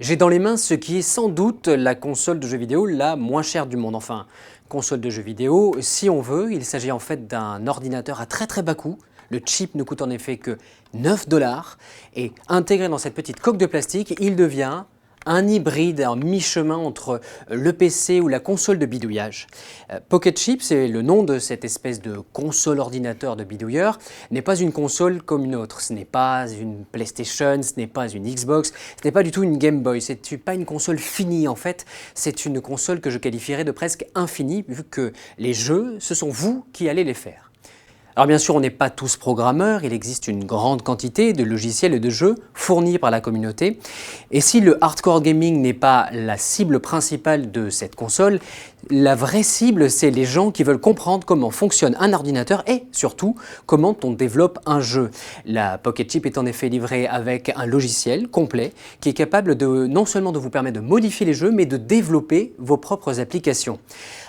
J'ai dans les mains ce qui est sans doute la console de jeux vidéo la moins chère du monde. Enfin, console de jeux vidéo, si on veut, il s'agit en fait d'un ordinateur à très bas coût. Le chip ne coûte en effet que 9 dollars et intégré dans cette petite coque de plastique, il devient un hybride, un mi-chemin entre le PC ou la console de bidouillage. Pocket Chip, c'est le nom de cette espèce de console ordinateur de bidouilleur, n'est pas une console comme une autre. Ce n'est pas une PlayStation, ce n'est pas une Xbox, ce n'est pas du tout une Game Boy. C'est pas une console finie en fait. C'est une console que je qualifierais de presque infinie vu que les jeux, ce sont vous qui allez les faire. Alors bien sûr, on n'est pas tous programmeurs, il existe une grande quantité de logiciels et de jeux fournis par la communauté. Et si le hardcore gaming n'est pas la cible principale de cette console, la vraie cible, c'est les gens qui veulent comprendre comment fonctionne un ordinateur et surtout comment on développe un jeu. La Pocket Chip est en effet livrée avec un logiciel complet qui est capable de non seulement de vous permettre de modifier les jeux, mais de développer vos propres applications.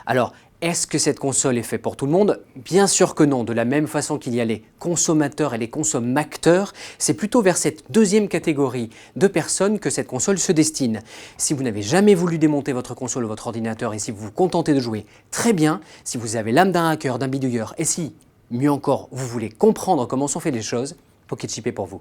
Alors, est-ce que cette console est faite pour tout le monde? Bien sûr que non. De la même façon qu'il y a les consommateurs et les consommateurs, c'est plutôt vers cette deuxième catégorie de personnes que cette console se destine. Si vous n'avez jamais voulu démonter votre console ou votre ordinateur et si vous vous contentez de jouer, très bien. Si vous avez l'âme d'un hacker, d'un bidouilleur et si, mieux encore, vous voulez comprendre comment sont faites les choses, Pocket Chip est pour vous.